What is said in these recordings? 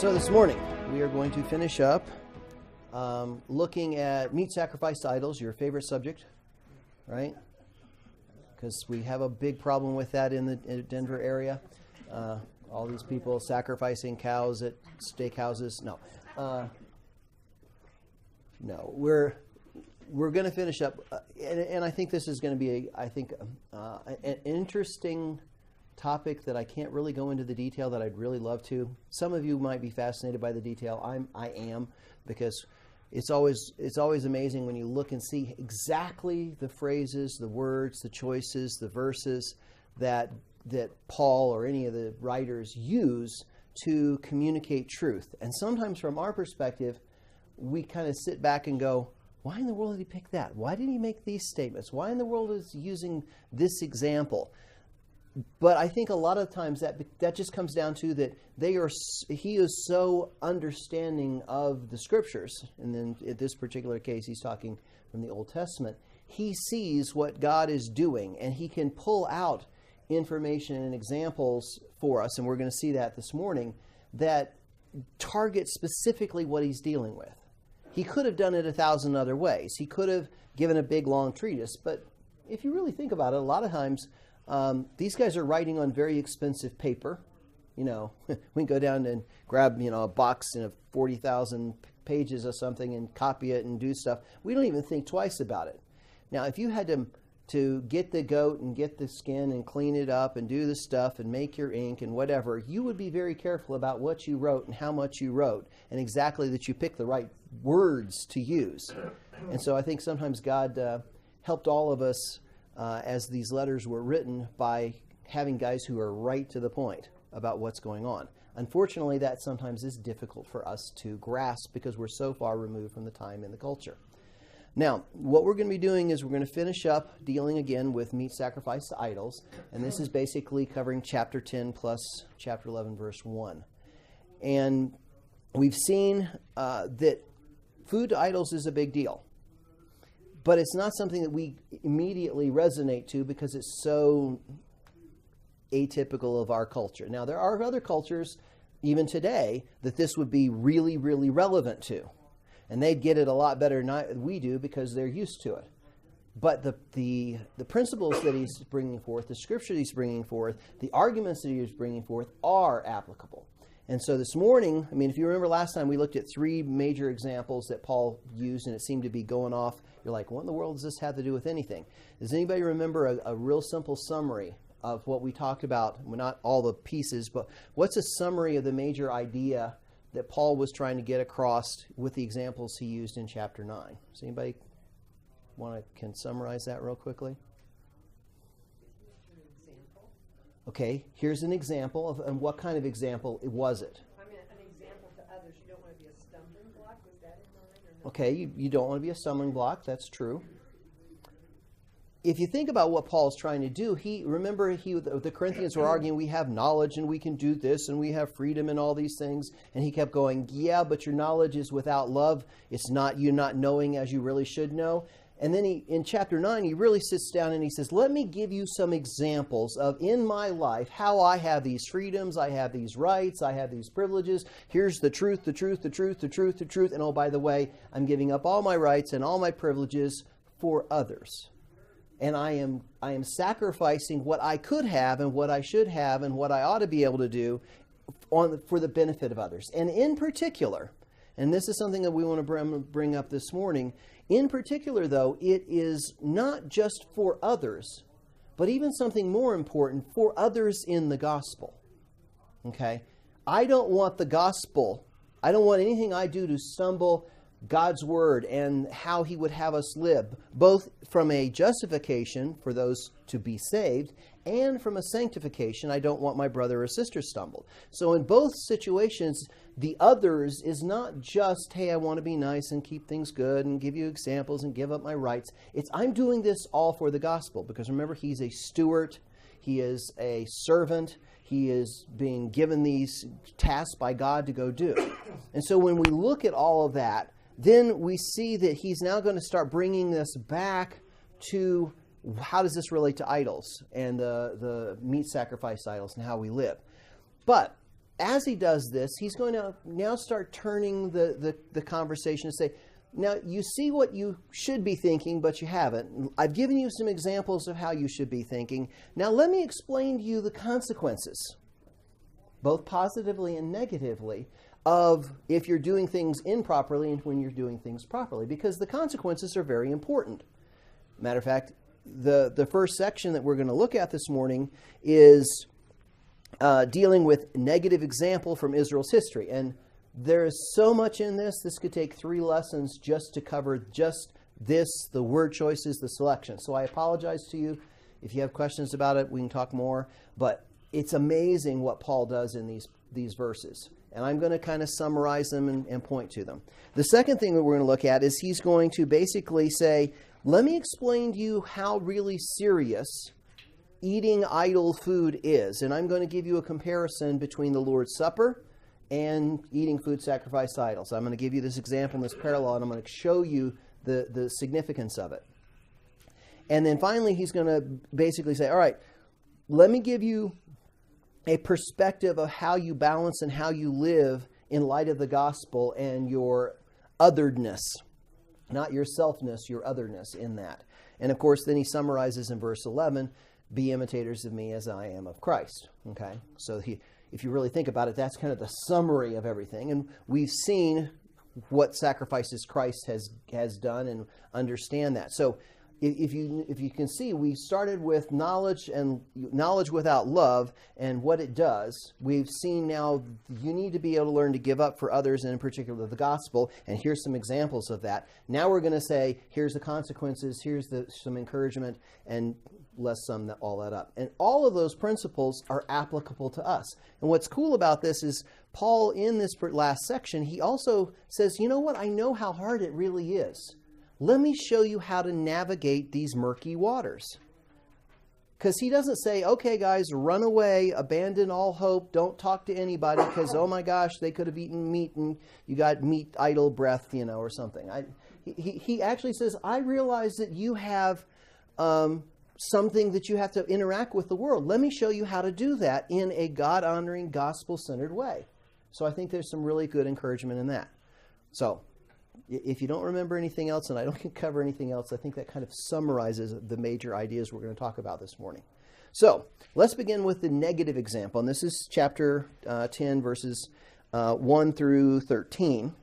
So this morning, we are going to finish up looking at meat sacrificed to idols, your favorite subject, right? Because we have a big problem with that in the Denver area. All these people sacrificing cows at steakhouses. No. No, we're going to finish up, and I think this is going to be, an interesting topic that I can't really go into the detail that I'd really love to. Some of you might be fascinated by the detail. I am, because it's always amazing when you look and see exactly the phrases, the words, the choices, the verses that Paul or any of the writers use to communicate truth. And sometimes from our perspective, we kind of sit back and go, why in the world did he pick that? Why did he make these statements? Why in the world is he using this example? But I think a lot of times that just comes down to that he is so understanding of the Scriptures, and then in this particular case he's talking from the Old Testament. He sees what God is doing, and he can pull out information and examples for us, and we're going to see that this morning, that target specifically what he's dealing with. He could have done it 1,000 other ways. He could have given a big long treatise, but if you really think about it, a lot of times these guys are writing on very expensive paper. You know, we can go down and grab, a box of 40,000 pages or something and copy it and do stuff. We don't even think twice about it. Now, if you had to get the goat and get the skin and clean it up and do the stuff and make your ink and whatever, you would be very careful about what you wrote and how much you wrote, and exactly that you pick the right words to use. And so I think sometimes God helped all of us as these letters were written by having guys who are right to the point about what's going on. Unfortunately, that sometimes is difficult for us to grasp because we're so far removed from the time and the culture. Now, what we're going to be doing is we're going to finish up dealing again with meat sacrificed to idols, and this is basically covering chapter 10 plus chapter 11, verse 1. And we've seen that food to idols is a big deal. But it's not something that we immediately resonate to because it's so atypical of our culture. Now, there are other cultures, even today, that this would be really, really relevant to. And they'd get it a lot better than we do because they're used to it. But the principles that he's bringing forth, the scripture he's bringing forth, the arguments that he's bringing forth are applicable. And so this morning, if you remember last time, we looked at 3 major examples that Paul used, and it seemed to be going off. You're like, what in the world does this have to do with anything? Does anybody remember a real simple summary of what we talked about? Well, not all the pieces, but what's a summary of the major idea that Paul was trying to get across with the examples he used in chapter 9? Does anybody can summarize that real quickly? Okay, here's an example and what kind of example was it? I mean, an example to others. You don't want to be a stumbling block. Was that in mind or no? Okay, you don't want to be a stumbling block. That's true. If you think about what Paul's trying to do, the Corinthians were arguing, we have knowledge and we can do this and we have freedom and all these things. And he kept going, yeah, but your knowledge is without love. It's not you not knowing as you really should know. And then in chapter 9, he really sits down and he says, let me give you some examples of in my life how I have these freedoms, I have these rights, I have these privileges. Here's the truth, the truth, the truth, the truth, the truth. And oh, by the way, I'm giving up all my rights and all my privileges for others. And I am sacrificing what I could have and what I should have and what I ought to be able to do for the benefit of others. And in particular, and this is something that we want to bring up this morning, in particular, though, it is not just for others, but even something more important, for others in the gospel. Okay? I don't want the gospel, I don't want anything I do to stumble God's word and how he would have us live, both from a justification for those to be saved and from a sanctification. I don't want my brother or sister stumbled. So in both situations, the others is not just, hey, I want to be nice and keep things good and give you examples and give up my rights. It's I'm doing this all for the gospel, because remember, he's a steward, he is a servant, he is being given these tasks by God to go do. And so when we look at all of that, then we see that he's now going to start bringing this back to how does this relate to idols and the meat sacrifice idols and how we live. But as he does this, he's going to now start turning the conversation and say, now you see what you should be thinking, but you haven't. I've given you some examples of how you should be thinking. Now let me explain to you the consequences, both positively and negatively, of if you're doing things improperly and when you're doing things properly, because the consequences are very important. Matter of fact, the first section that we're going to look at this morning is dealing with negative example from Israel's history. And there is so much in this. This could take 3 lessons just to cover just this, the word choices, the selection. So I apologize to you. If you have questions about it, we can talk more. But it's amazing what Paul does in these verses. And I'm going to kind of summarize them and point to them. The second thing that we're going to look at is he's going to basically say, let me explain to you how really serious eating idol food is. And I'm going to give you a comparison between the Lord's Supper and eating food sacrificed to idols. I'm going to give you this example and this parallel, and I'm going to show you the significance of it. And then finally, he's going to basically say, all right, let me give you a perspective of how you balance and how you live in light of the gospel and your otherness. Not your selfness, your otherness in that. And of course, then he summarizes in verse 11, be imitators of me as I am of Christ. Okay? So if you really think about it, that's kind of the summary of everything. And we've seen what sacrifices Christ has done and understand that. So if you can see, we started with knowledge and knowledge without love and what it does. We've seen now you need to be able to learn to give up for others, and in particular the gospel. And here's some examples of that. Now we're going to say, here's the consequences, here's some encouragement, and let's sum all that up. And all of those principles are applicable to us. And what's cool about this is Paul, in this last section, he also says, you know what? I know how hard it really is. Let me show you how to navigate these murky waters. Because he doesn't say, okay, guys, run away, abandon all hope, don't talk to anybody, because, oh my gosh, they could have eaten meat and you got meat idol breath, or something. He actually says, I realize that you have something that you have to interact with the world. Let me show you how to do that in a God-honoring, gospel-centered way. So I think there's some really good encouragement in that. So if you don't remember anything else, and I don't cover anything else, I think that kind of summarizes the major ideas we're going to talk about this morning. So let's begin with the negative example. And this is chapter 10, verses 1 through 13.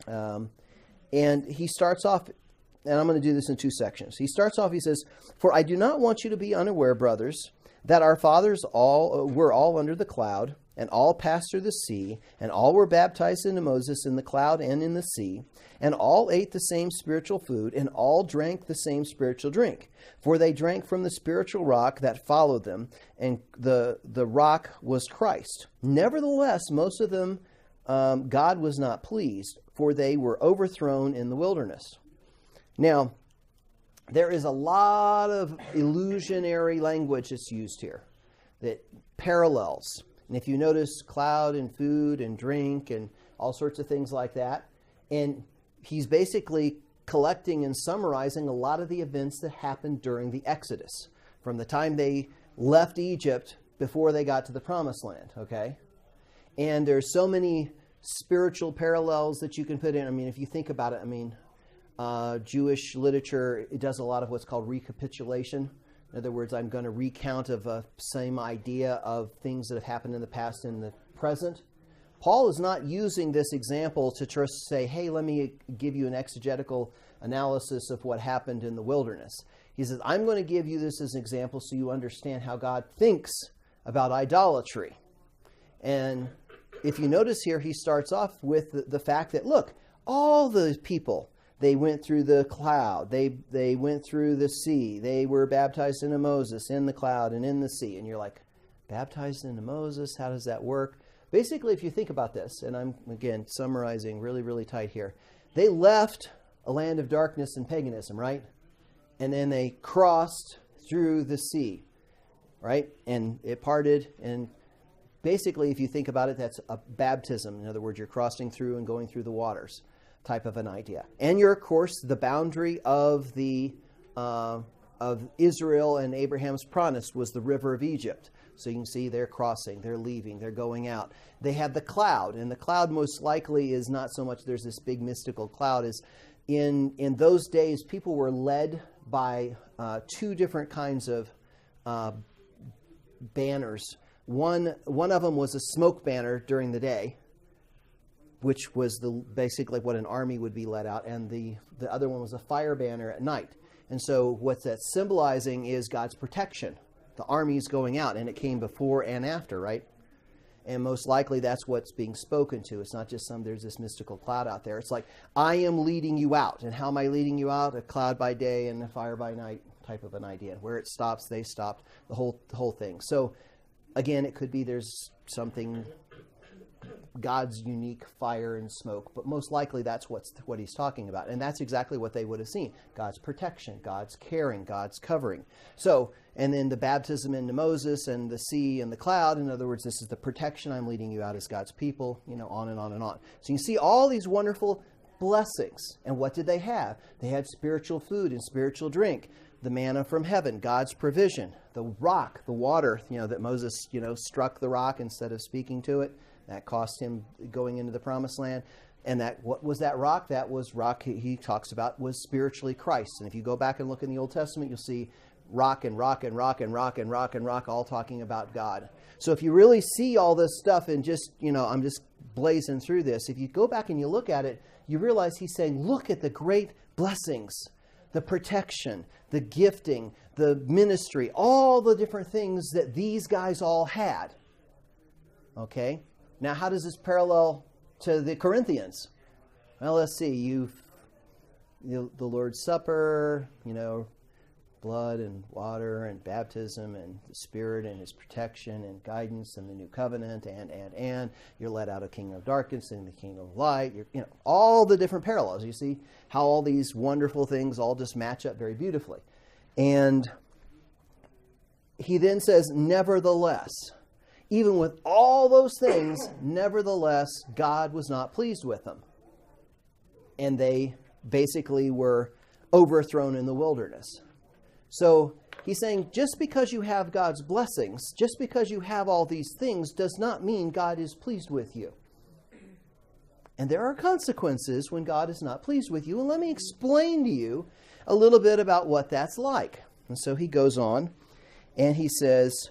And he starts off, and I'm going to do this in 2 sections. He starts off, he says, for I do not want you to be unaware, brothers, that our fathers were all under the cloud, and all passed through the sea, and all were baptized into Moses in the cloud and in the sea, and all ate the same spiritual food, and all drank the same spiritual drink. For they drank from the spiritual rock that followed them, and the rock was Christ. Nevertheless, most of them God was not pleased, for they were overthrown in the wilderness. Now, there is a lot of illusionary language that's used here that parallels. And if you notice, cloud and food and drink and all sorts of things like that. And he's basically collecting and summarizing a lot of the events that happened during the Exodus, from the time they left Egypt before they got to the Promised Land, okay? And there's so many spiritual parallels that you can put in. I mean, if you think about it, Jewish literature, it does a lot of what's called recapitulation. In other words, I'm going to recount of a same idea of things that have happened in the past and the present. Paul is not using this example to just say, hey, let me give you an exegetical analysis of what happened in the wilderness. He says, I'm going to give you this as an example so you understand how God thinks about idolatry. And if you notice here, he starts off with the fact that, look, all the people, they went through the cloud. They went through the sea. They were baptized into Moses in the cloud and in the sea. And you're like, baptized into Moses? How does that work? Basically, if you think about this, and I'm, again, summarizing really, really tight here. They left a land of darkness and paganism, right? And then they crossed through the sea, right? And it parted. And basically, if you think about it, that's a baptism. In other words, you're crossing through and going through the waters type of an idea. And you're, of course, the boundary of the of Israel and Abraham's promise was the river of Egypt. So you can see they're crossing, they're leaving, they're going out. They have the cloud, and the cloud most likely is not so much there's this big mystical cloud. Is in those days, people were led by two different kinds of banners. One of them was a smoke banner during the day, which was basically what an army would be led out, and the other one was a fire banner at night. And so what that's symbolizing is God's protection. The army's going out, and it came before and after, right? And most likely that's what's being spoken to. It's not just there's this mystical cloud out there. It's like, I am leading you out. And how am I leading you out? A cloud by day and a fire by night type of an idea. Where it stops, they stopped, the whole thing. So again, it could be there's something, God's unique fire and smoke, but most likely that's what he's talking about. And that's exactly what they would have seen. God's protection, God's caring, God's covering. So, and then the baptism into Moses and the sea and the cloud, in other words, this is the protection, I'm leading you out as God's people, on and on and on. So you see all these wonderful blessings. And what did they have? They had spiritual food and spiritual drink, the manna from heaven, God's provision, the rock, the water, that Moses, struck the rock instead of speaking to it. That cost him going into the promised land. And what was that rock? That was rock he talks about was spiritually Christ. And if you go back and look in the Old Testament, you'll see rock and rock and rock and rock and rock and rock, all talking about God. So if you really see all this stuff and just, I'm just blazing through this. If you go back and you look at it, you realize he's saying, look at the great blessings, the protection, the gifting, the ministry, all the different things that these guys all had. Okay? Now, how does this parallel to the Corinthians? Well, let's see. The Lord's Supper, blood and water and baptism and the Spirit and His protection and guidance and the new covenant and you're led out of kingdom of darkness and the kingdom of light. All the different parallels. You see how all these wonderful things all just match up very beautifully. And he then says, nevertheless, even with all those things, nevertheless, God was not pleased with them. And they basically were overthrown in the wilderness. So he's saying, just because you have God's blessings, just because you have all these things, does not mean God is pleased with you. And there are consequences when God is not pleased with you. And let me explain to you a little bit about what that's like. And so he goes on and he says,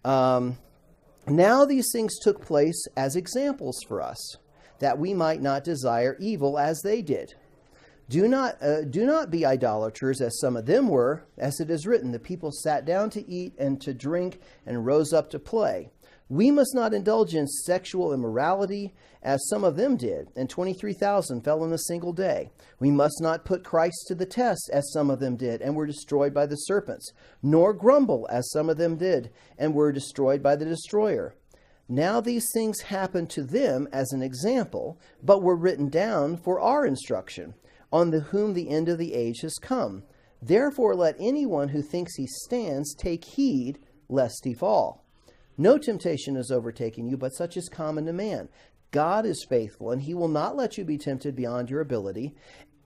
now these things took place as examples for us, that we might not desire evil as they did. Do not be idolaters as some of them were, as it is written, the people sat down to eat and to drink and rose up to play. We must not indulge in sexual immorality as some of them did, and 23,000 fell in a single day. We must not put Christ to the test as some of them did, and were destroyed by the serpents, nor grumble as some of them did, and were destroyed by the destroyer. Now these things happened to them as an example, but were written down for our instruction, on whom the end of the age has come. Therefore let anyone who thinks he stands take heed lest he fall. No temptation has overtaken you, but such is common to man. God is faithful, and he will not let you be tempted beyond your ability,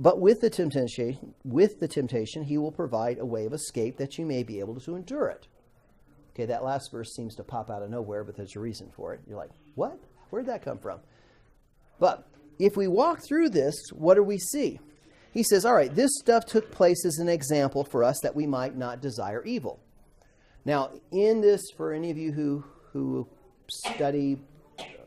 but with the temptation he will provide a way of escape that you may be able to endure it. Okay, that last verse seems to pop out of nowhere, but there's a reason for it. You're like, what? Where'd that come from? But if we walk through this, what do we see? He says, all right, this stuff took place as an example for us that we might not desire evil. Now, in this, for any of you who study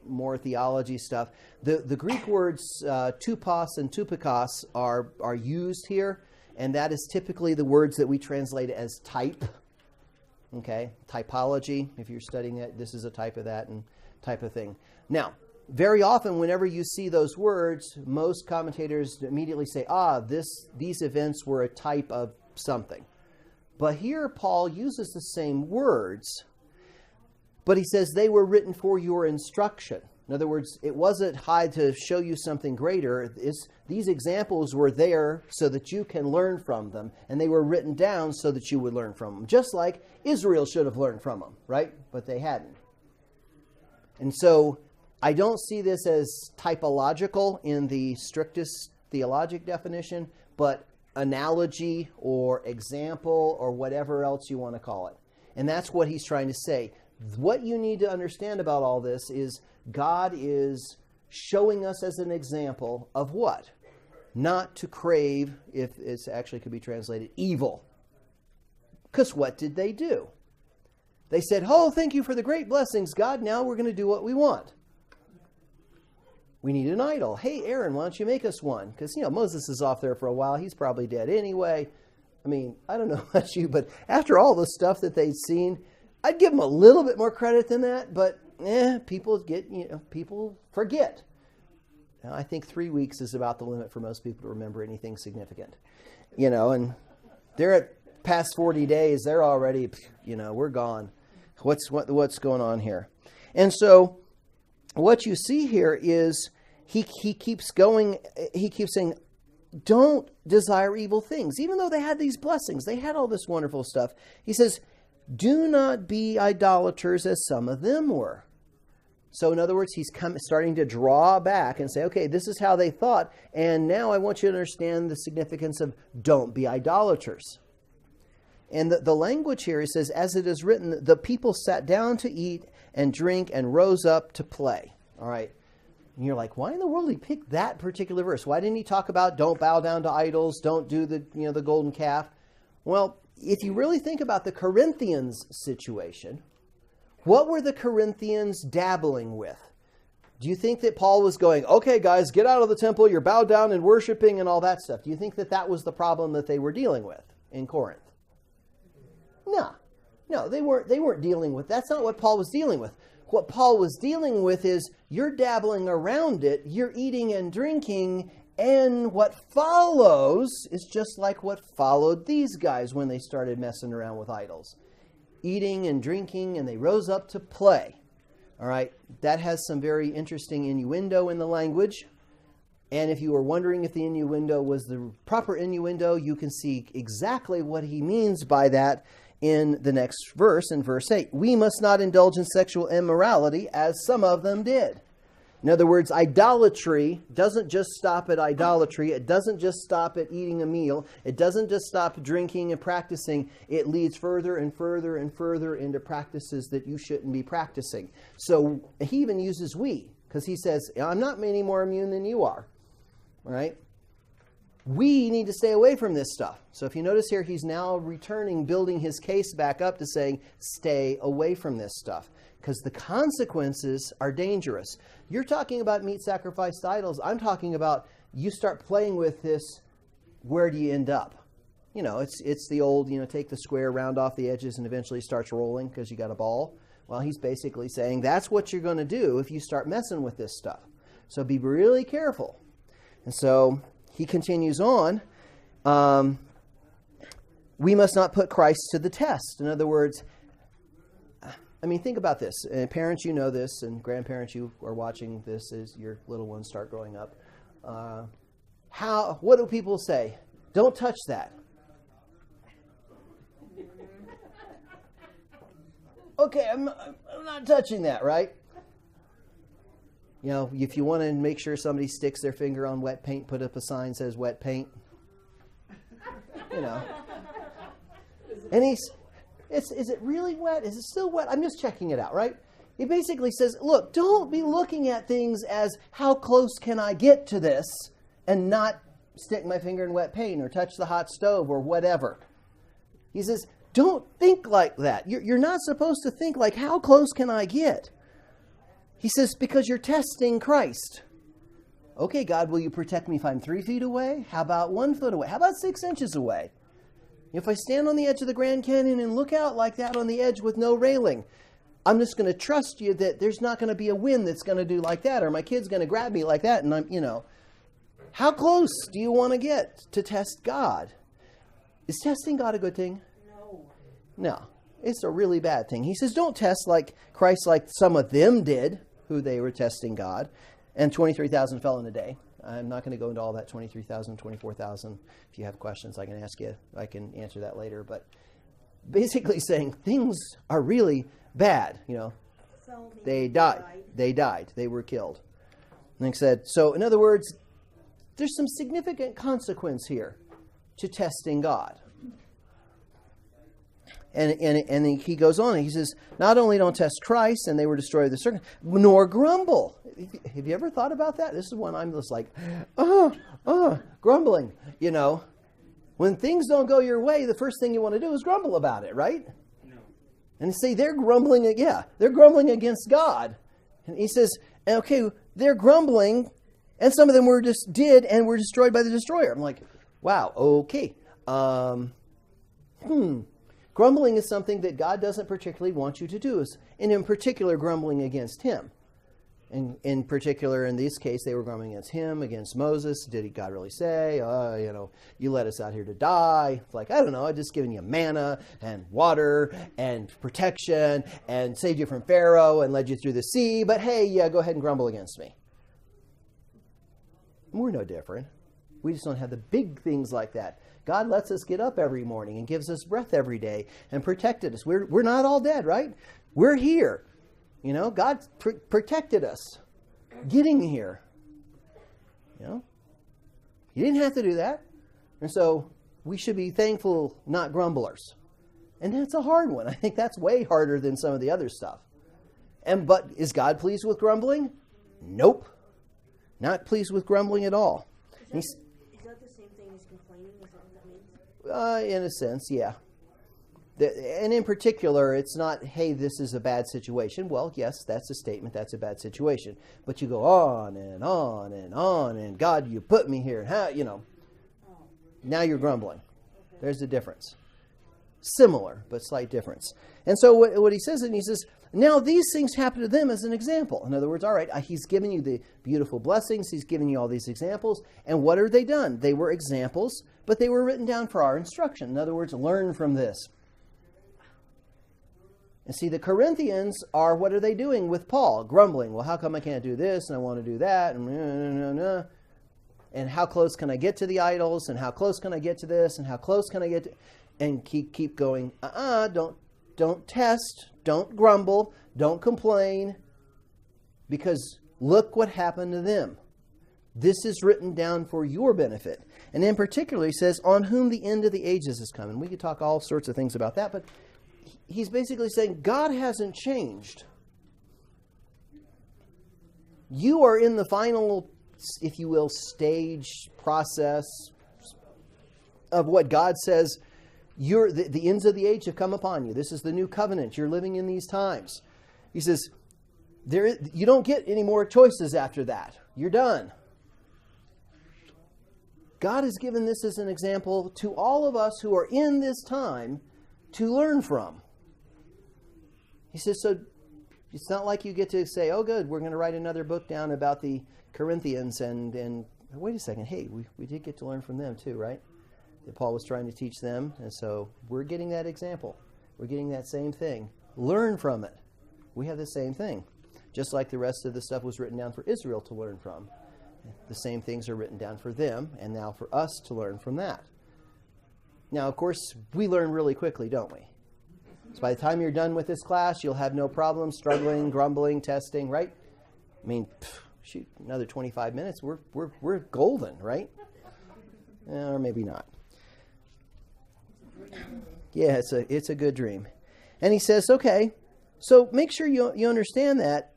more theology stuff, the Greek words tupos and tupikos are used here, and that is typically the words that we translate as type. Okay, typology, if you're studying it, this is a type of that and type of thing. Now, very often, whenever you see those words, most commentators immediately say, these events were a type of something. But here, Paul uses the same words, but he says they were written for your instruction. In other words, it wasn't to show you something greater. These examples were there so that you can learn from them, and they were written down so that you would learn from them, just like Israel should have learned from them, right? But they hadn't. And so I don't see this as typological in the strictest theologic definition, but analogy or example or whatever else you want to call it. And that's what he's trying to say. What you need to understand about all this is God is showing us as an example of what? Not to crave, if it actually could be translated, evil. Because what did they do? They said, oh, thank you for the great blessings, God. Now we're going to do what we want. We need an idol. Hey, Aaron, why don't you make us one? Because, Moses is off there for a while. He's probably dead anyway. I mean, I don't know about you, but after all the stuff that they'd seen, I'd give them a little bit more credit than that. But, people forget. Now, I think 3 weeks is about the limit for most people to remember anything significant. And they're at past 40 days. They're already, we're gone. What's going on here? And so what you see here is he keeps going, he keeps saying, don't desire evil things. Even though they had these blessings, they had all this wonderful stuff. He says, do not be idolaters as some of them were. So in other words, he's starting to draw back and say, okay, this is how they thought. And now I want you to understand the significance of don't be idolaters. And the language here, he says, as it is written, the people sat down to eat and drink and rose up to play. All right. And you're like, why in the world did he pick that particular verse? Why didn't he talk about don't bow down to idols, don't do the golden calf? Well, if you really think about the Corinthians situation, what were the Corinthians dabbling with? Do you think that Paul was going, okay, guys, get out of the temple, you're bowed down and worshiping and all that stuff? Do you think that that was the problem that they were dealing with in Corinth? No, they weren't dealing with. That's not what Paul was dealing with. What Paul was dealing with is you're dabbling around it, you're eating and drinking, and what follows is just like what followed these guys when they started messing around with idols. Eating and drinking, and they rose up to play. All right, that has some very interesting innuendo in the language. And if you were wondering if the innuendo was the proper innuendo, you can see exactly what he means by that in the next verse, in verse 8. We must not indulge in sexual immorality as some of them did. In other words, idolatry doesn't just stop at idolatry. It doesn't just stop at eating a meal. It doesn't just stop drinking and practicing. It leads further and further and further into practices that you shouldn't be practicing. So he even uses we, because he says, I'm not any more immune than you are. All right? We need to stay away from this stuff. So if you notice here, he's now returning, building his case back up to saying, stay away from this stuff. Because the consequences are dangerous. You're talking about meat sacrificed to idols. I'm talking about you start playing with this, where do you end up? It's the old, take the square, round off the edges, and eventually starts rolling because you got a ball. Well, he's basically saying that's what you're going to do if you start messing with this stuff. So be really careful. And so he continues on. We must not put Christ to the test. In other words, think about this. And parents, you know this, and grandparents, you are watching this as your little ones start growing up. What do people say? Don't touch that. Okay, I'm not touching that, right? If you want to make sure somebody sticks their finger on wet paint, put up a sign that says wet paint. And is it really wet? Is it still wet? I'm just checking it out, right? He basically says, look, don't be looking at things as how close can I get to this and not stick my finger in wet paint or touch the hot stove or whatever. He says, don't think like that. You're not supposed to think like, how close can I get? He says, because you're testing Christ. Okay, God, will you protect me if I'm 3 feet away? How about 1 foot away? How about 6 inches away? If I stand on the edge of the Grand Canyon and look out like that on the edge with no railing, I'm just going to trust you that there's not going to be a wind that's going to do like that, or my kid's going to grab me like that, and how close do you want to get to test God? Is testing God a good thing? No. It's a really bad thing. He says, don't test like Christ like some of them did, who they were testing God, and 23,000 fell in a day. I'm not going to go into all that 23,000, 24,000. If you have questions, I can ask you. I can answer that later. But basically saying things are really bad. They died. They died. They were killed. And he said, so in other words, there's some significant consequence here. to testing God. And he goes on, and he says, not only don't test Christ, and they were destroyed with the serpent, nor grumble. Have you ever thought about that? This is when I'm just like, grumbling. You know, when things don't go your way, the first thing you want to do is grumble about it, right? No. And say they're grumbling against God. And he says, okay, they're grumbling, and some of them were destroyed by the destroyer. I'm like, wow, okay. Grumbling is something that God doesn't particularly want you to do, and in particular, grumbling against him. And in particular, in this case, they were grumbling against him, against Moses. Did God really say, you let us out here to die? It's like, I don't know, I've just given you manna and water and protection and saved you from Pharaoh and led you through the sea. But hey, yeah, go ahead and grumble against me. We're no different. We just don't have the big things like that. God lets us get up every morning and gives us breath every day and protected us. We're not all dead, right? We're here. You know, God protected us getting here. You know, He didn't have to do that. And so we should be thankful, not grumblers. And that's a hard one. I think that's way harder than some of the other stuff. But is God pleased with grumbling? Nope. Not pleased with grumbling at all. Is that the same thing as complaining? Is that what that means? In a sense, yeah. And in particular, it's not, hey, this is a bad situation. Well, yes, that's a statement. That's a bad situation. But you go on and on and on, and God, you put me here. How, now you're grumbling. There's a difference. Similar, but slight difference. And so what he says, now these things happen to them as an example. In other words, all right, he's given you the beautiful blessings. He's given you all these examples. And what are they done? They were examples, but they were written down for our instruction. In other words, learn from this. And see, the Corinthians what are they doing with Paul? Grumbling. Well, how come I can't do this and I want to do that? And how close can I get to the idols? And how close can I get to this? And how close can I get to... And keep going, don't test, don't grumble, don't complain, because look what happened to them. This is written down for your benefit. And in particular, he says, on whom the end of the ages is coming. We could talk all sorts of things about that, but he's basically saying God hasn't changed. You are in the final, if you will, stage process of what God says. The ends of the age have come upon you. This is the new covenant. You're living in these times. He says, you don't get any more choices after that. You're done. God has given this as an example to all of us who are in this time to learn from. He says, so it's not like you get to say, oh, good, we're going to write another book down about the Corinthians and wait a second, hey, we did get to learn from them too, right? That Paul was trying to teach them, and so we're getting that example. We're getting that same thing. Learn from it. We have the same thing. Just like the rest of the stuff was written down for Israel to learn from. The same things are written down for them, and now for us to learn from that. Now, of course, we learn really quickly, don't we? So by the time you're done with this class, you'll have no problem struggling, grumbling, testing, right? I mean, shoot, another 25 minutes, we're golden, right? Or maybe not. Yeah, it's a good dream. And he says, okay, so make sure you understand that.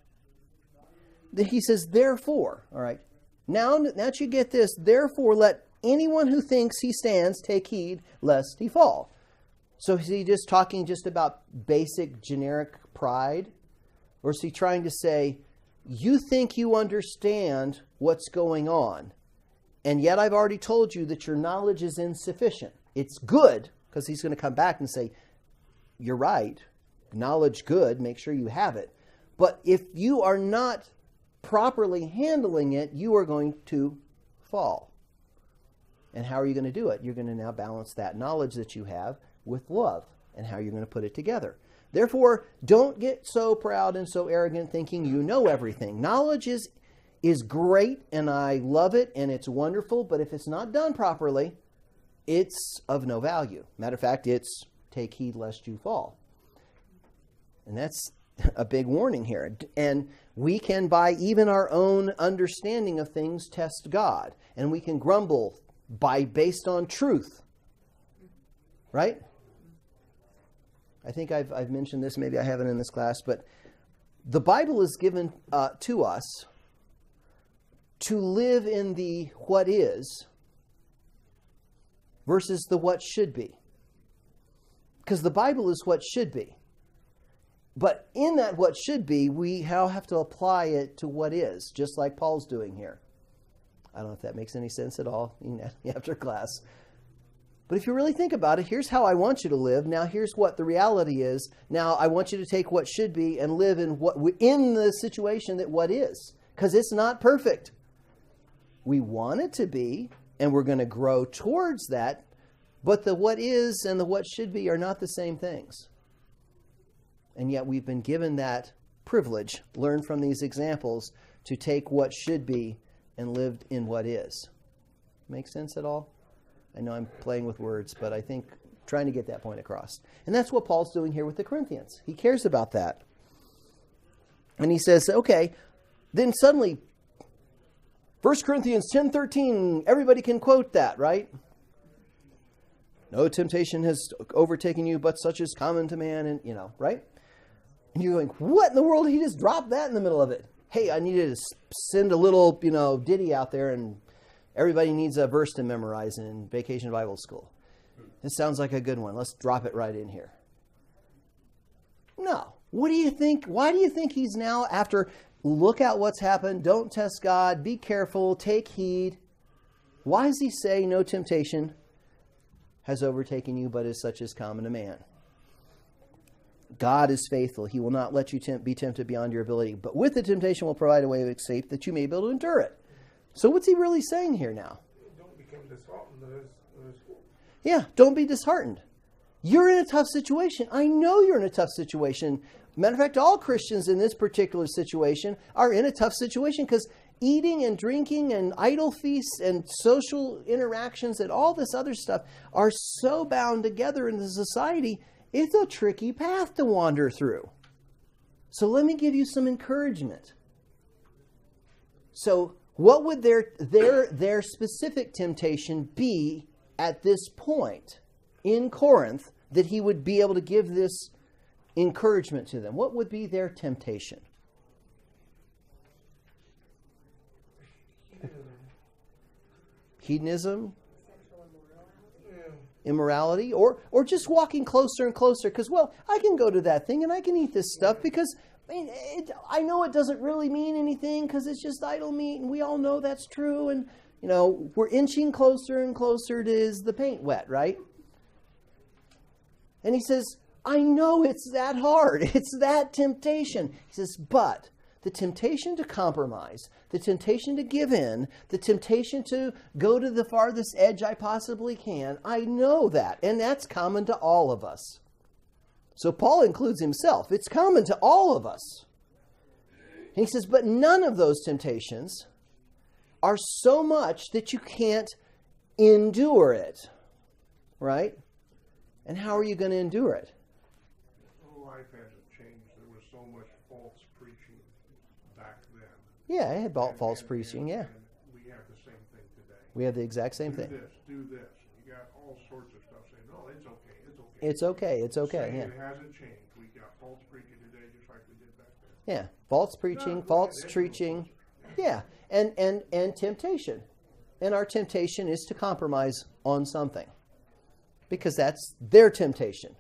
He says, therefore, all right, now that you get this, therefore let anyone who thinks he stands take heed lest he fall. So is he just talking just about basic generic pride? Or is he trying to say, you think you understand what's going on, and yet I've already told you that your knowledge is insufficient. It's good, because he's going to come back and say, you're right, knowledge good, make sure you have it. But if you are not properly handling it, you are going to fall. And how are you going to do it? You're going to now balance that knowledge that you have with love, and how you're going to put it together. Therefore, don't get so proud and so arrogant thinking you know everything. Knowledge is great, and I love it, and it's wonderful, but if it's not done properly, it's of no value. Matter of fact, it's take heed lest you fall. And that's a big warning here. And we can, by even our own understanding of things, test God. And we can grumble based on truth. Right? I think I've mentioned this, maybe I haven't in this class, but the Bible is given to us to live in the what is versus the what should be. Because the Bible is what should be. But in that what should be, we have to apply it to what is, just like Paul's doing here. I don't know if that makes any sense at all after class. But if you really think about it, here's how I want you to live. Now here's what the reality is. Now I want you to take what should be and live in the situation that what is. Because it's not perfect. We want it to be, and we're going to grow towards that. But the what is and the what should be are not the same things. And yet we've been given that privilege, learn from these examples, to take what should be and live in what is. Make sense at all? I know I'm playing with words, but I think trying to get that point across. And that's what Paul's doing here with the Corinthians. He cares about that. And he says, okay, then suddenly, 1 Corinthians 10:13, everybody can quote that, right? No temptation has overtaken you, but such is common to man, and right? And you're going, what in the world? He just dropped that in the middle of it. Hey, I needed to send a little, ditty out there, and everybody needs a verse to memorize in Vacation Bible School. This sounds like a good one. Let's drop it right in here. No. What do you think? Why do you think he's now after, look at what's happened, don't test God, be careful, take heed. Why does he say no temptation has overtaken you, but is such as common to man? God is faithful. He will not let you be tempted beyond your ability. But with the temptation will provide a way of escape that you may be able to endure it. So what's he really saying here now? Don't become disheartened. Yeah, don't be disheartened. You're in a tough situation. I know you're in a tough situation. Matter of fact, all Christians in this particular situation are in a tough situation because eating and drinking and idol feasts and social interactions and all this other stuff are so bound together in the society. It's a tricky path to wander through. So let me give you some encouragement. So what would their specific temptation be at this point in Corinth that he would be able to give this encouragement to them? What would be their temptation? Hedonism? Immorality, or just walking closer and closer because, I can go to that thing and I can eat this stuff because I know it doesn't really mean anything because it's just idol meat and we all know that's true, and we're inching closer and closer to is the paint wet, right? And he says, I know it's that hard. It's that temptation. He says, but the temptation to compromise, the temptation to give in, the temptation to go to the farthest edge I possibly can, I know that. And that's common to all of us. So Paul includes himself. It's common to all of us. And he says, but none of those temptations are so much that you can't endure it. Right? And how are you going to endure it? Life hasn't changed. There was so much false preaching back then. Yeah, I had false preaching, yeah. And we have the same thing today. We have the exact same thing. Do this. You got all sorts of stuff saying, no, it's okay. It's okay, yeah. It hasn't changed. We got false preaching today just like we did back then. Yeah, false preaching, false preaching. Yeah, and temptation. And our temptation is to compromise on something. Because that's their temptation.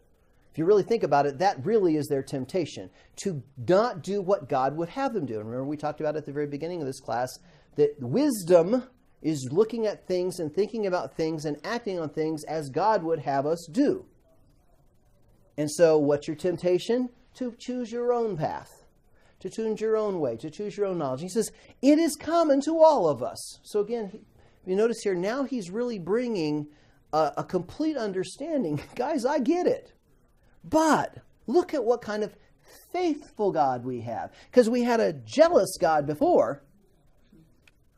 If you really think about it, that really is their temptation. To not do what God would have them do. And remember we talked about at the very beginning of this class that wisdom is looking at things and thinking about things and acting on things as God would have us do. And so what's your temptation? To choose your own path. To choose your own way. To choose your own knowledge. He says, it is common to all of us. So again, you notice here, now he's really bringing a complete understanding. Guys, I get it. But look at what kind of faithful God we have. Because we had a jealous God before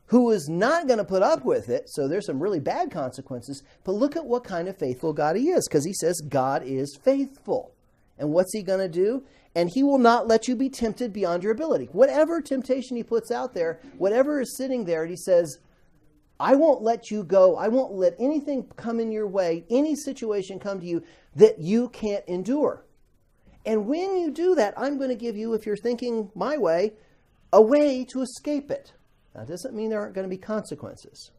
who was not going to put up with it. So there's some really bad consequences. But look at what kind of faithful God he is. Because he says God is faithful. And what's he going to do? And he will not let you be tempted beyond your ability. Whatever temptation he puts out there, whatever is sitting there, he says, I won't let you go. I won't let anything come in your way, any situation come to you that you can't endure. And when you do that, I'm going to give you, if you're thinking my way, a way to escape it. Now, it doesn't mean there aren't going to be consequences,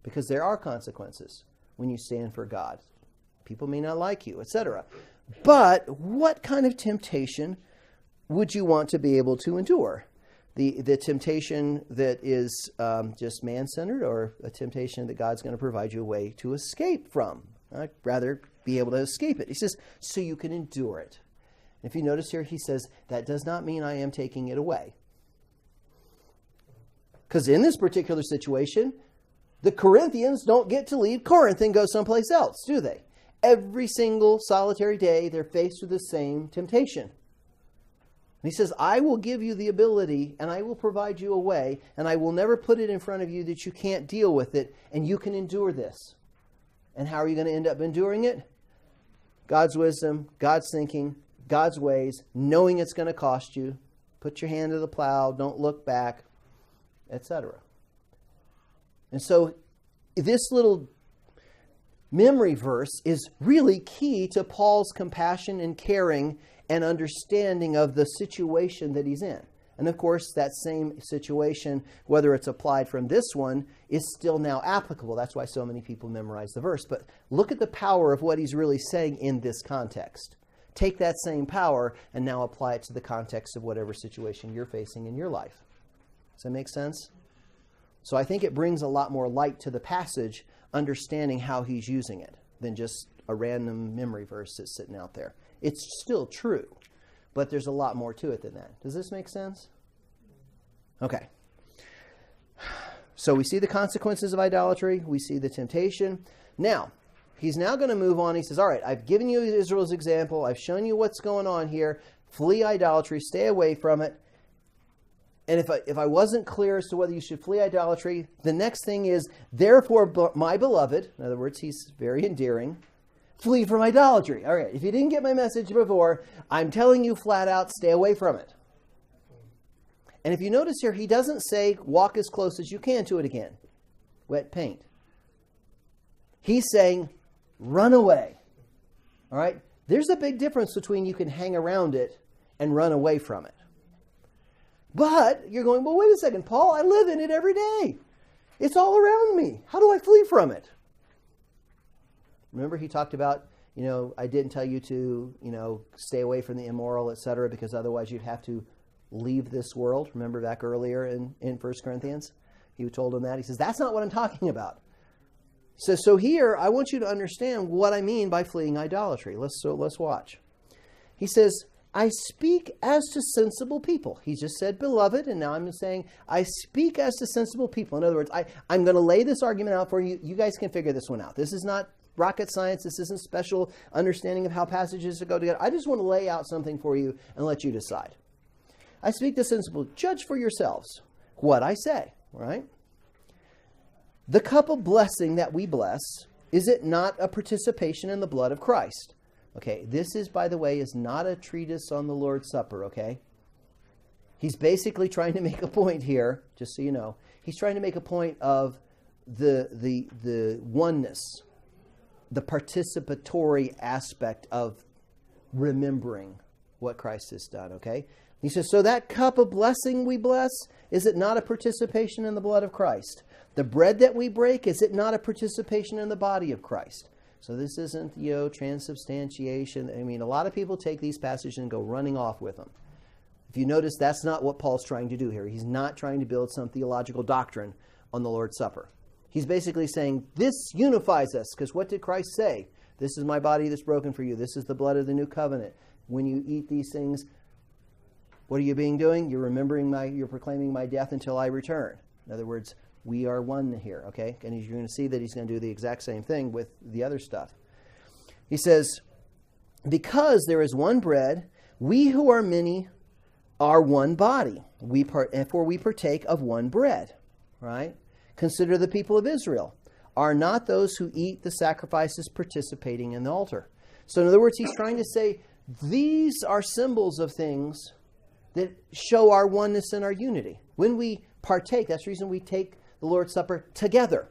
because there are consequences when you stand for God. People may not like you, etc. But what kind of temptation would you want to be able to endure? The temptation that is just man-centered, or a temptation that God's going to provide you a way to escape from? I'd rather be able to escape it. He says, so you can endure it. If you notice here, he says, that does not mean I am taking it away. Because in this particular situation, the Corinthians don't get to leave Corinth and go someplace else, do they? Every single solitary day, they're faced with the same temptation. And he says, I will give you the ability, and I will provide you a way, and I will never put it in front of you that you can't deal with it, and you can endure this. And how are you going to end up enduring it? God's wisdom, God's thinking, God's ways, knowing it's going to cost you. Put your hand to the plow, don't look back, etc. And so this little memory verse is really key to Paul's compassion and caring and understanding of the situation that he's in. And of course, that same situation, whether it's applied from this one, is still now applicable. That's why so many people memorize the verse. But look at the power of what he's really saying in this context. Take that same power and now apply it to the context of whatever situation you're facing in your life. Does that make sense? So I think it brings a lot more light to the passage, understanding how he's using it, than just a random memory verse that's sitting out there. It's still true, but there's a lot more to it than that. Does this make sense? Okay. So we see the consequences of idolatry. We see the temptation. Now, he's now going to move on. He says, all right, I've given you Israel's example. I've shown you what's going on here. Flee idolatry. Stay away from it. And if I wasn't clear as to whether you should flee idolatry, the next thing is, therefore, my beloved, in other words, he's very endearing, flee from idolatry. All right, if you didn't get my message before, I'm telling you flat out, stay away from it. And if you notice here, he doesn't say, walk as close as you can to it again. Wet paint. He's saying, run away. All right? There's a big difference between you can hang around it and run away from it. But you're going, well, wait a second, Paul, I live in it every day. It's all around me. How do I flee from it? Remember he talked about, I didn't tell you to, stay away from the immoral, etc., because otherwise you'd have to leave this world. Remember back earlier in 1 Corinthians? He told him that. He says, that's not what I'm talking about. So here, I want you to understand what I mean by fleeing idolatry. Let's watch. He says, I speak as to sensible people. He just said, beloved, and now I'm saying, I speak as to sensible people. In other words, I'm going to lay this argument out for you. You guys can figure this one out. This is not rocket science. This isn't special understanding of how passages go together. I just want to lay out something for you and let you decide. I speak to sensible. Judge for yourselves what I say, right? The cup of blessing that we bless, is it not a participation in the blood of Christ? Okay, this is, by the way, is not a treatise on the Lord's Supper, okay? He's basically trying to make a point here, just so you know. He's trying to make a point of the oneness, the participatory aspect of remembering what Christ has done, okay? He says, so that cup of blessing we bless, is it not a participation in the blood of Christ? The bread that we break, is it not a participation in the body of Christ? So this isn't, transubstantiation. I mean, a lot of people take these passages and go running off with them. If you notice, that's not what Paul's trying to do here. He's not trying to build some theological doctrine on the Lord's Supper. He's basically saying, this unifies us, because what did Christ say? This is my body that's broken for you. This is the blood of the new covenant. When you eat these things, what are you doing? You're proclaiming my death until I return. In other words, we are one here, okay? And you're going to see that he's going to do the exact same thing with the other stuff. He says, because there is one bread, we who are many are one body. For we partake of one bread, right? Consider the people of Israel. Are not those who eat the sacrifices participating in the altar? So in other words, he's trying to say, these are symbols of things that show our oneness and our unity. When we partake, that's the reason we take the Lord's Supper together,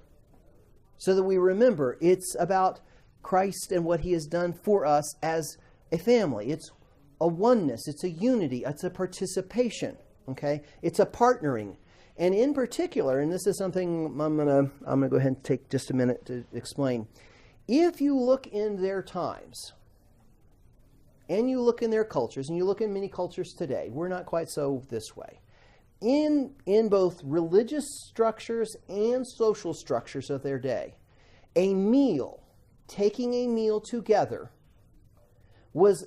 so that we remember it's about Christ and what he has done for us as a family. It's a oneness, it's a unity, it's a participation, okay? It's a partnering. And in particular, and this is something I'm gonna go ahead and take just a minute to explain. If you look in their times, and you look in their cultures, and you look in many cultures today, we're not quite so this way. In both religious structures and social structures of their day, a meal, taking a meal together, was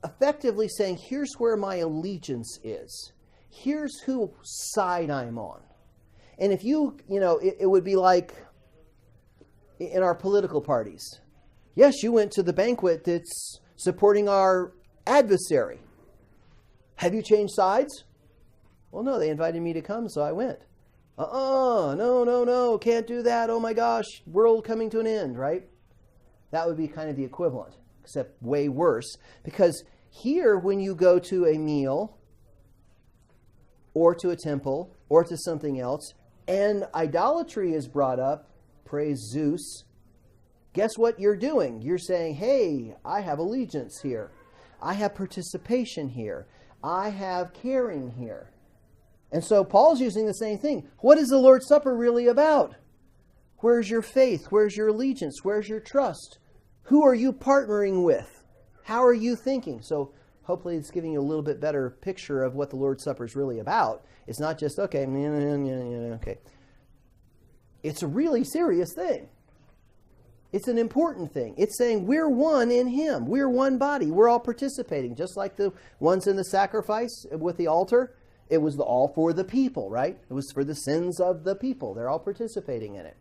effectively saying, here's where my allegiance is. Here's whose side I'm on. And if it would be like in our political parties. Yes, you went to the banquet that's supporting our adversary. Have you changed sides? Well, no, they invited me to come, so I went. No, can't do that. Oh my gosh, world coming to an end, right? That would be kind of the equivalent, except way worse. Because here, when you go to a meal, or to a temple, or to something else, and idolatry is brought up, praise Zeus, guess what you're doing? You're saying, hey, I have allegiance here. I have participation here. I have caring here. And so Paul's using the same thing. What is the Lord's Supper really about? Where's your faith? Where's your allegiance? Where's your trust? Who are you partnering with? How are you thinking? So hopefully it's giving you a little bit better picture of what the Lord's Supper is really about. It's not just, okay. It's a really serious thing. It's an important thing. It's saying we're one in Him. We're one body. We're all participating. Just like the ones in the sacrifice with the altar. It was all for the people, right? It was for the sins of the people. They're all participating in it.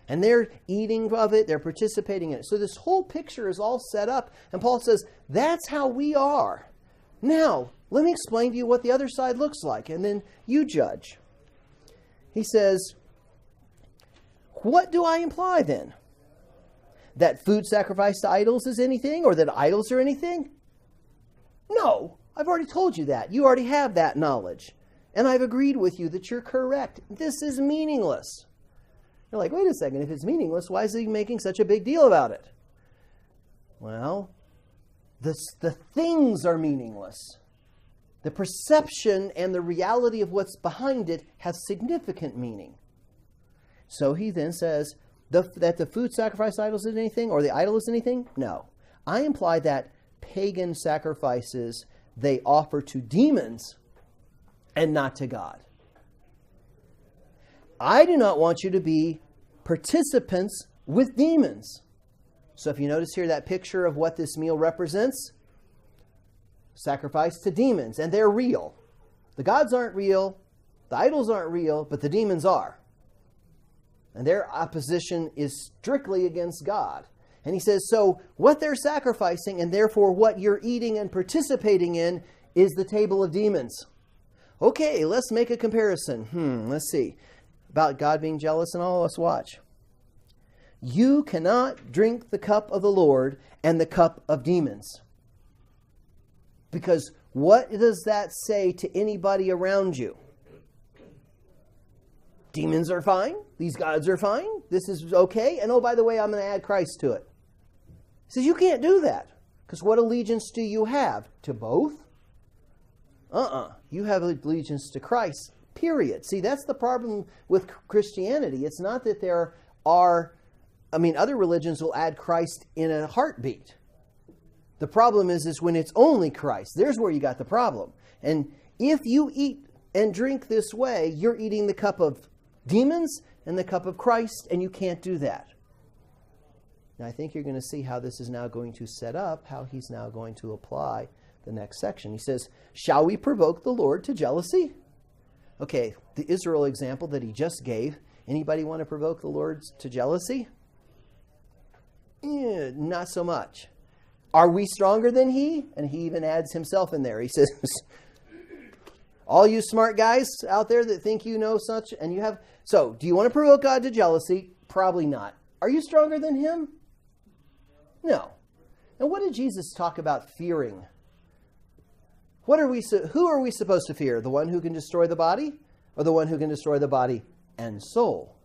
And they're eating of it. They're participating in it. So this whole picture is all set up. And Paul says, that's how we are. Now, let me explain to you what the other side looks like. And then you judge. He says, what do I imply then? That food sacrificed to idols is anything? Or that idols are anything? No. I've already told you that. You already have that knowledge. And I've agreed with you that you're correct. This is meaningless. You're like, wait a second. If it's meaningless, why is he making such a big deal about it? Well, the things are meaningless. The perception and the reality of what's behind it have significant meaning. So he then says that the food sacrifice idols is anything, or the idol is anything? No. I imply that pagan sacrifices they offer to demons and not to God. I do not want you to be participants with demons. So if you notice here that picture of what this meal represents, sacrifice to demons, and they're real. The gods aren't real, the idols aren't real, but the demons are. And their opposition is strictly against God. And he says, so what they're sacrificing, and therefore what you're eating and participating in, is the table of demons. Okay, let's make a comparison. Let's see. About God being jealous and all, let's watch. You cannot drink the cup of the Lord and the cup of demons. Because what does that say to anybody around you? Demons are fine. These gods are fine. This is okay. And oh, by the way, I'm going to add Christ to it. He says, you can't do that. Because what allegiance do you have? To both? You have allegiance to Christ, period. See, that's the problem with Christianity. It's not that there are, other religions will add Christ in a heartbeat. The problem is when it's only Christ. There's where you got the problem. And if you eat and drink this way, you're eating the cup of demons and the cup of Christ, and you can't do that. Now, I think you're going to see how this is now going to set up, how he's now going to apply the next section. He says, shall we provoke the Lord to jealousy? Okay, the Israel example that he just gave, anybody want to provoke the Lord to jealousy? Not so much. Are we stronger than he? And he even adds himself in there. He says, all you smart guys out there that think you know such, and you have, so do you want to provoke God to jealousy? Probably not. Are you stronger than him? No. And what did Jesus talk about fearing? Who are we supposed to fear? The one who can destroy the body, or the one who can destroy the body and soul.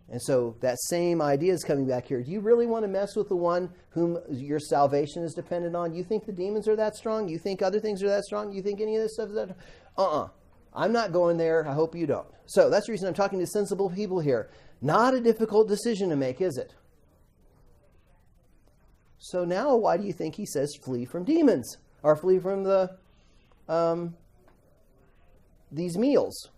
And so that same idea is coming back here. Do you really want to mess with the one whom your salvation is dependent on? You think the demons are that strong? You think other things are that strong? You think any of this stuff is that? I'm not going there. I hope you don't. So that's the reason I'm talking to sensible people here. Not a difficult decision to make, is it? So now why do you think he says flee from demons? Or flee from these meals?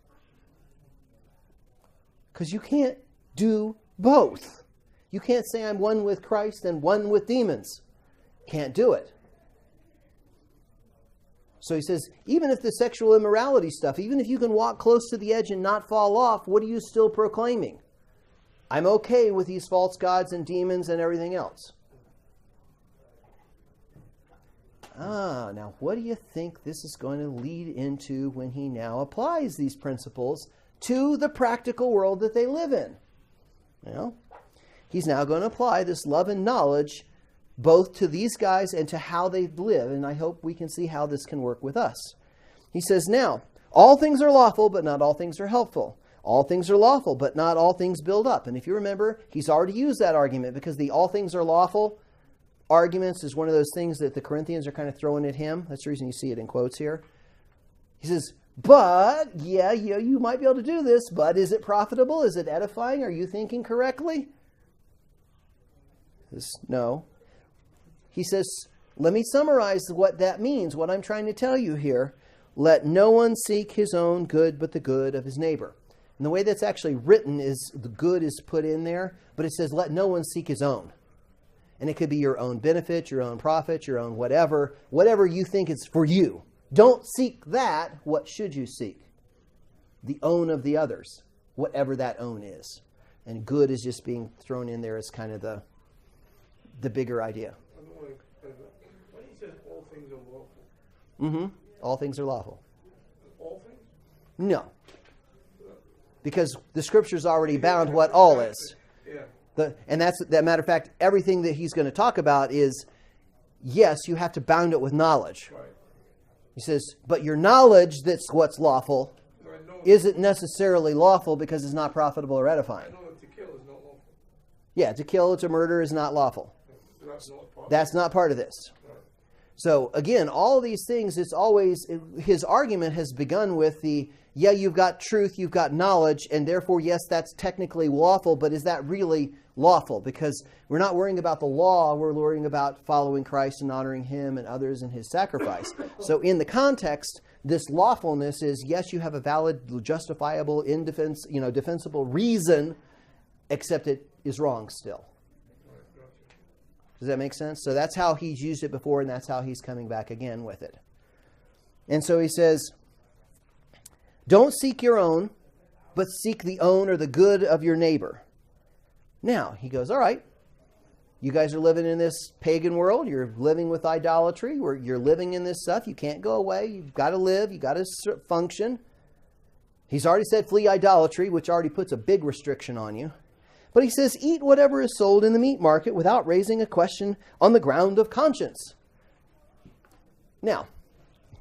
Because you can't do both. You can't say I'm one with Christ and one with demons. Can't do it. So he says, even if the sexual immorality stuff, even if you can walk close to the edge and not fall off, what are you still proclaiming? I'm okay with these false gods and demons and everything else. Now what do you think this is going to lead into when he now applies these principles to the practical world that they live in? Well, he's now going to apply this love and knowledge both to these guys and to how they live. And I hope we can see how this can work with us. He says, now, all things are lawful, but not all things are helpful. All things are lawful, but not all things build up. And if you remember, he's already used that argument because the all things are lawful arguments is one of those things that the Corinthians are kind of throwing at him. That's the reason you see it in quotes here. He says, but, yeah, you might be able to do this, but is it profitable? Is it edifying? Are you thinking correctly? No. He says, let me summarize what that means, what I'm trying to tell you here. Let no one seek his own good, but the good of his neighbor. And the way that's actually written is the good is put in there, but it says let no one seek his own. And it could be your own benefit, your own profit, your own whatever you think is for you. Don't seek that. What should you seek? The own of the others, whatever that own is. And good is just being thrown in there as kind of the bigger idea. When he says all things are lawful. Mm-hmm. All things are lawful. All things? No. Because the Scripture's already bound what all is. Yeah. And that's, that matter of fact, everything that he's going to talk about is, yes, you have to bound it with knowledge. Right. He says, but your knowledge that's what's lawful isn't necessarily lawful because it's not profitable or edifying. I know that to kill is not lawful. Yeah, to kill, to murder is not lawful. That's not part of this. Right. So again, all these things, it's always, his argument has begun with yeah, you've got truth, you've got knowledge, and therefore, yes, that's technically lawful, but is that really lawful? Because we're not worrying about the law, we're worrying about following Christ and honoring Him and others in His sacrifice. So in the context, this lawfulness is, yes, you have a valid, justifiable, defensible reason, except it is wrong still. Does that make sense? So that's how he's used it before, and that's how he's coming back again with it. And so he says, don't seek your own, but seek the own or the good of your neighbor. Now, he goes, all right, you guys are living in this pagan world. You're living with idolatry. You're living in this stuff. You can't go away. You've got to live. You've got to function. He's already said flee idolatry, which already puts a big restriction on you. But he says, eat whatever is sold in the meat market without raising a question on the ground of conscience. Now,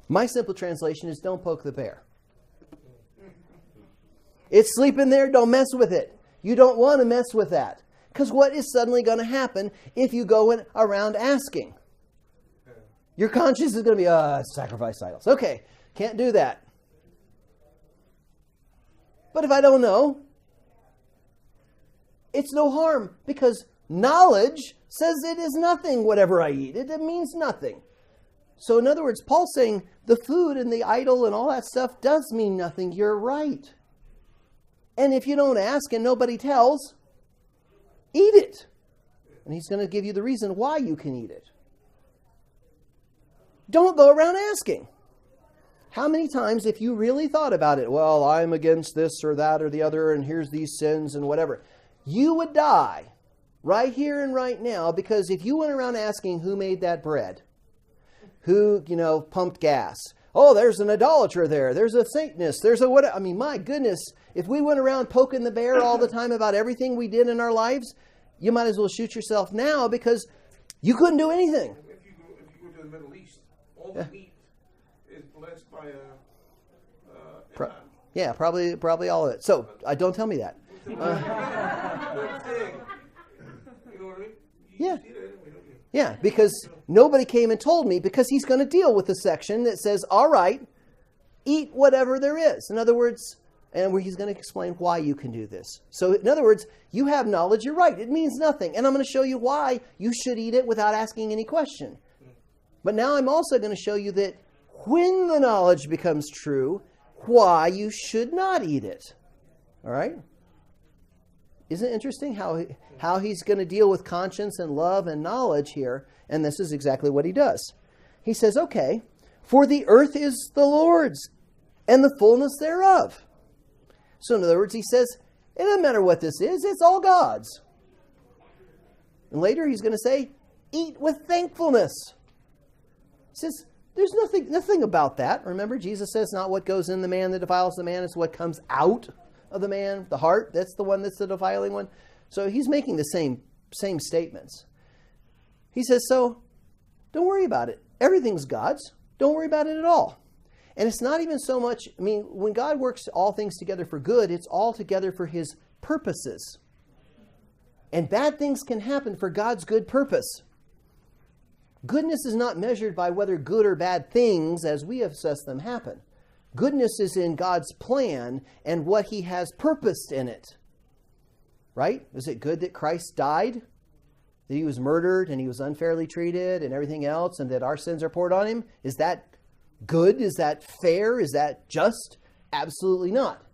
my simple translation is don't poke the bear. It's sleeping there, don't mess with it. You don't want to mess with that. Because what is suddenly going to happen if you go around asking? Your conscience is going to be, sacrifice idols. Okay, can't do that. But if I don't know, it's no harm, because knowledge says it is nothing, whatever I eat. It means nothing. So in other words, Paul's saying the food and the idol and all that stuff does mean nothing. You're right. And if you don't ask and nobody tells, eat it. And he's going to give you the reason why you can eat it. Don't go around asking. How many times, if you really thought about it, well, I'm against this or that or the other, and here's these sins and whatever, you would die right here and right now, because if you went around asking who made that bread, who, pumped gas, oh, there's an idolater there, there's a Satanist, there's a what? I mean, my goodness, if we went around poking the bear all the time about everything we did in our lives, you might as well shoot yourself now, because you couldn't do anything. If you go to the Middle East, all the meat is blessed by Yeah, probably all of it. So don't tell me that. You know what I mean? Yeah. See that anyway, don't you? Yeah, because nobody came and told me, because he's going to deal with the section that says, all right, eat whatever there is. In other words, and where he's going to explain why you can do this. So in other words, you have knowledge, you're right. It means nothing. And I'm going to show you why you should eat it without asking any question. But now I'm also going to show you that when the knowledge becomes true, why you should not eat it. All right? Isn't it interesting how he's going to deal with conscience and love and knowledge here? And this is exactly what he does. He says, okay, for the earth is the Lord's and the fullness thereof. So in other words, he says, it doesn't matter what this is, it's all God's. And later he's going to say, eat with thankfulness. He says, there's nothing about that. Remember, Jesus says, not what goes in the man that defiles the man, it's what comes out of the man, the heart. That's the one that's the defiling one. So he's making the same statements. He says, so don't worry about it. Everything's God's. Don't worry about it at all. And it's not even so much, when God works all things together for good, it's all together for his purposes. And bad things can happen for God's good purpose. Goodness is not measured by whether good or bad things, as we assess them, happen. Goodness is in God's plan and what he has purposed in it. Right? Is it good that Christ died? That he was murdered and he was unfairly treated and everything else, and that our sins are poured on him? Is that good? Is that fair? Is that just? Absolutely not.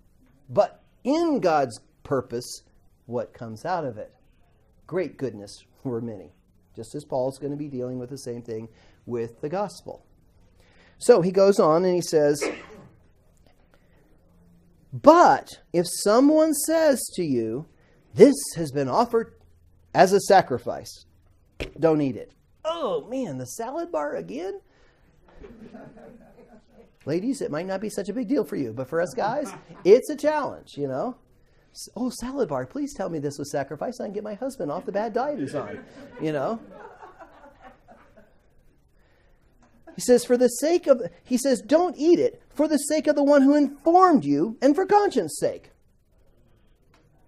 But in God's purpose, what comes out of it? Great goodness for many. Just as Paul's going to be dealing with the same thing with the gospel. So he goes on and he says, but if someone says to you, this has been offered as a sacrifice, don't eat it. Oh man, the salad bar again? Ladies, it might not be such a big deal for you, but for us guys, it's a challenge, you know. Oh, salad bar, please tell me this was sacrifice. I can get my husband off the bad diet he's on, you know. He says, don't eat it for the sake of the one who informed you and for conscience sake.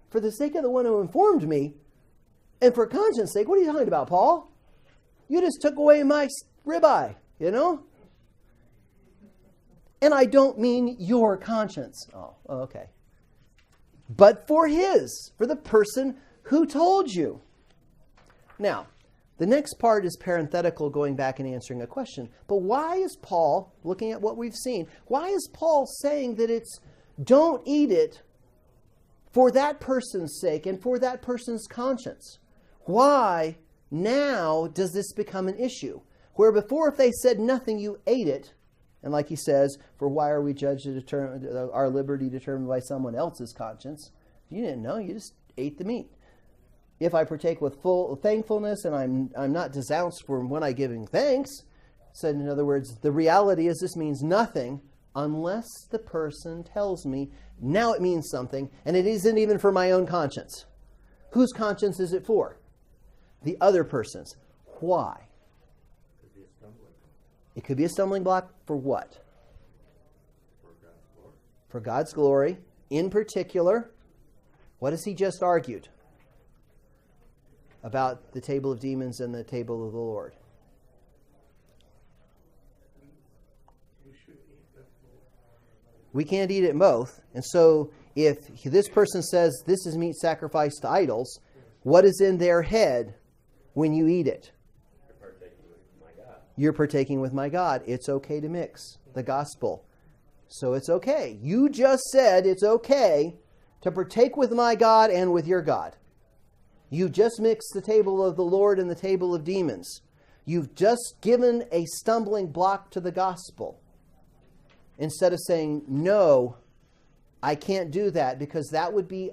For the sake of the one who informed me and for conscience sake. What are you talking about, Paul? You just took away my ribeye, you know? And I don't mean your conscience. Oh, okay. But for the person who told you. Now, the next part is parenthetical, going back and answering a question. But why is Paul, looking at what we've seen, why is Paul saying that it's don't eat it for that person's sake and for that person's conscience? Why now does this become an issue? Where before, if they said nothing, you ate it. And like he says, for why are we judged to determine our liberty determined by someone else's conscience? If you didn't know, you just ate the meat. If I partake with full thankfulness and I'm not disounced for when I giving thanks, said in other words, the reality is this means nothing unless the person tells me now it means something, and it isn't even for my own conscience. Whose conscience is it for? The other person's. Why? It could be a stumbling block for what? For God's glory. In particular, what has he just argued about the table of demons and the table of the Lord? We can't eat it both. And so if this person says this is meat sacrificed to idols, what is in their head when you eat it? You're partaking with my God. It's okay to mix the gospel. So it's okay. You just said it's okay to partake with my God and with your God. You just mixed the table of the Lord and the table of demons. You've just given a stumbling block to the gospel. Instead of saying, no, I can't do that, because that would be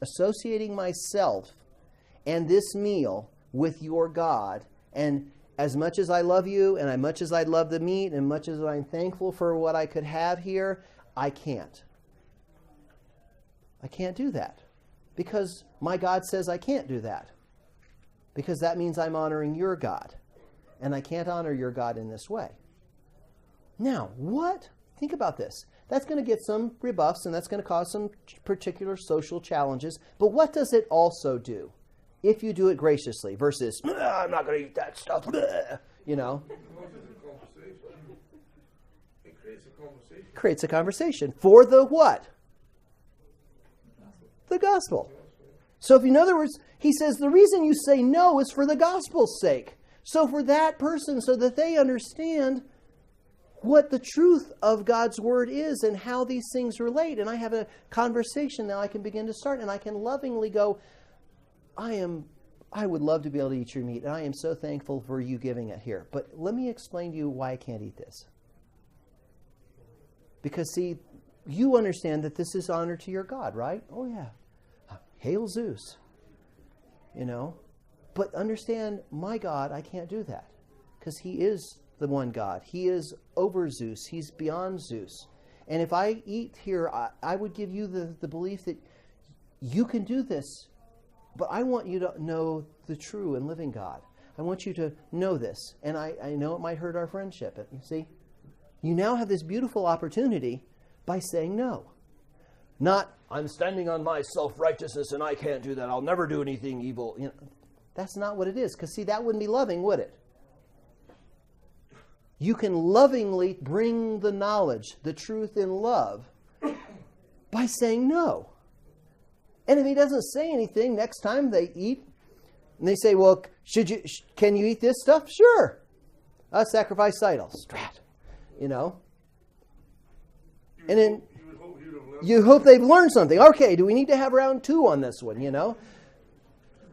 associating myself and this meal with your God. And as much as I love you, and as much as I love the meat, and much as I'm thankful for what I could have here, I can't. I can't do that. Because my God says I can't do that. Because that means I'm honoring your God. And I can't honor your God in this way. Now, what? Think about this. That's going to get some rebuffs, and that's going to cause some particular social challenges. But what does it also do if you do it graciously versus, I'm not going to eat that stuff, you know? It creates a conversation. Creates a conversation for the what? The gospel. So if, in other words, he says the reason you say no is for the gospel's sake. So for that person, so that they understand what the truth of God's word is and how these things relate. And I have a conversation now I can begin to start, and I can lovingly go, I would love to be able to eat your meat, and I am so thankful for you giving it here. But let me explain to you why I can't eat this. Because, see, you understand that this is honor to your God, right? Oh, yeah. Hail Zeus. You know? But understand, my God, I can't do that. Because he is the one God. He is over Zeus. He's beyond Zeus. And if I eat here, I would give you the belief that you can do this. But I want you to know the true and living God. I want you to know this. And I know it might hurt our friendship. But you see, you now have this beautiful opportunity by saying no. Not, I'm standing on my self-righteousness and I can't do that. I'll never do anything evil. You know, that's not what it is. Because, see, that wouldn't be loving, would it? You can lovingly bring the knowledge, the truth in love, by saying no. And if he doesn't say anything, next time they eat, and they say, well, can you eat this stuff? Sure. Sacrifice idols. Strat. You know? And then you hope they've learned something. Okay, do we need to have round 2 on this one, you know?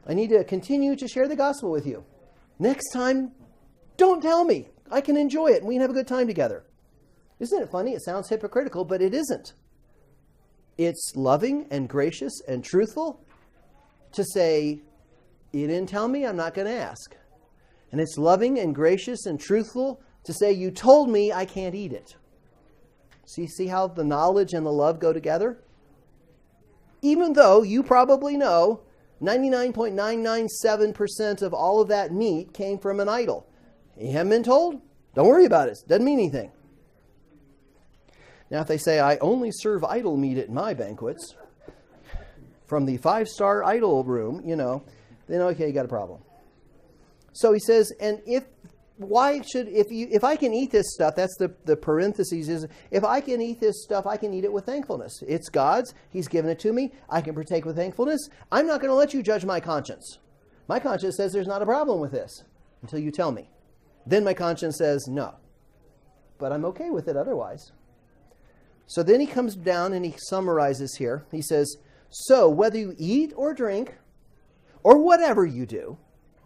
I need to continue to share the gospel with you. Next time, don't tell me. I can enjoy it and we can have a good time together. Isn't it funny? It sounds hypocritical, but it isn't. It's loving and gracious and truthful to say, you didn't tell me, I'm not going to ask. And it's loving and gracious and truthful to say, you told me I can't eat it. See how the knowledge and the love go together? Even though you probably know 99.997% of all of that meat came from an idol. You haven't been told? Don't worry about it. Doesn't mean anything. Now, if they say, I only serve idol meat at my banquets, from the 5-star idol room, you know, then okay, you got a problem. So he says, and if I can eat this stuff, that's the parentheses is, if I can eat this stuff, I can eat it with thankfulness. It's God's. He's given it to me. I can partake with thankfulness. I'm not going to let you judge my conscience. My conscience says there's not a problem with this until you tell me. Then my conscience says no. But I'm okay with it otherwise. So then he comes down and he summarizes here. He says, so whether you eat or drink or whatever you do,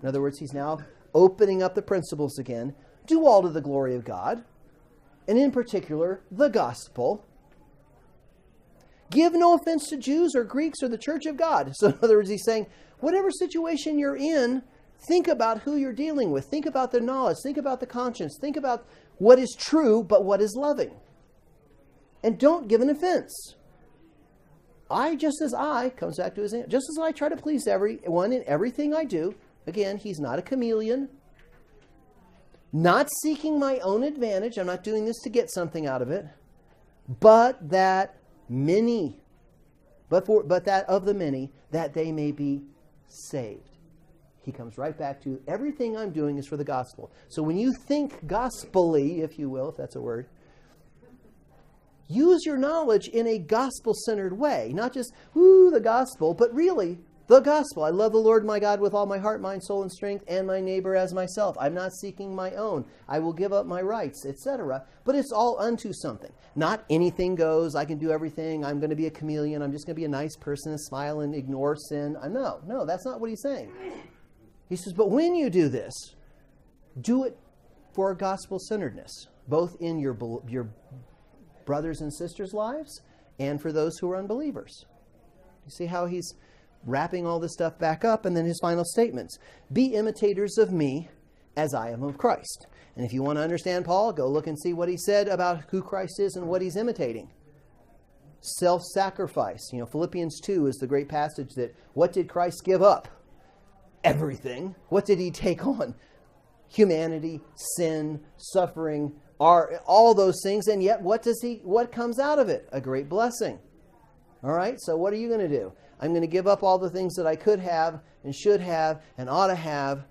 in other words, he's now opening up the principles again, do all to the glory of God, and in particular, the gospel. Give no offense to Jews or Greeks or the church of God. So in other words, he's saying, whatever situation you're in, think about who you're dealing with. Think about the knowledge. Think about the conscience. Think about what is true, but what is loving. And don't give an offense. Comes back to his name, just as I try to please everyone in everything I do. Again, he's not a chameleon. Not seeking my own advantage. I'm not doing this to get something out of it. But that that of the many, that they may be saved. He comes right back to everything I'm doing is for the gospel. So when you think gospel-y, if you will, if that's a word, use your knowledge in a gospel-centered way. Not just, the gospel, but really, the gospel. I love the Lord my God with all my heart, mind, soul, and strength, and my neighbor as myself. I'm not seeking my own. I will give up my rights, etc. But it's all unto something. Not anything goes. I can do everything. I'm going to be a chameleon. I'm just going to be a nice person and smile and ignore sin. No, that's not what he's saying. He says, but when you do this, do it for gospel-centeredness, both in your brothers and sisters' lives and for those who are unbelievers. You see how he's wrapping all this stuff back up, and then his final statements. Be imitators of me as I am of Christ. And if you want to understand Paul, go look and see what he said about who Christ is and what he's imitating. Self-sacrifice. Philippians 2 is the great passage that what did Christ give up? Everything. What did he take on? humanity, sin, suffering, all those things, and yet what comes out of it? A great blessing. All right, so what are you going to do? I'm going to give up all the things that I could have and should have and ought to have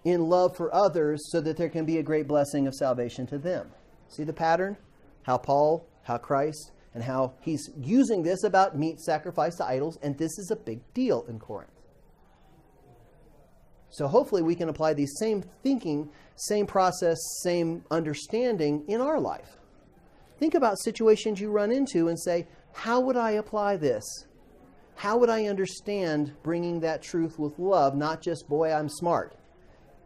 in love for others so that there can be a great blessing of salvation to them. See the pattern? How Paul, how Christ, and how he's using this about meat sacrificed to idols, and this is a big deal in Corinth. So hopefully we can apply these same thinking, same process, same understanding in our life. Think about situations you run into and say, how would I apply this? How would I understand bringing that truth with love, not just, boy, I'm smart?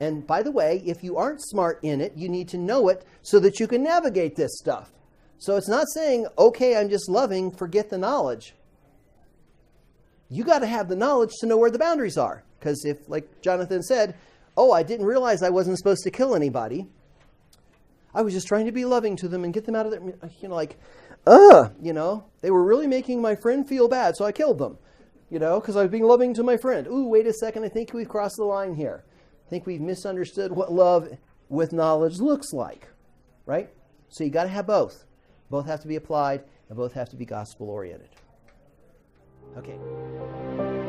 And by the way, if you aren't smart in it, you need to know it so that you can navigate this stuff. So it's not saying, okay, I'm just loving, forget the knowledge. You got to have the knowledge to know where the boundaries are. Because if, like Jonathan said, oh, I didn't realize I wasn't supposed to kill anybody. I was just trying to be loving to them and get them out of their, they were really making my friend feel bad, so I killed them, because I was being loving to my friend. Ooh, wait a second, I think we've crossed the line here. I think we've misunderstood what love with knowledge looks like, right? So you got to have both. Both have to be applied, and both have to be gospel-oriented. Okay.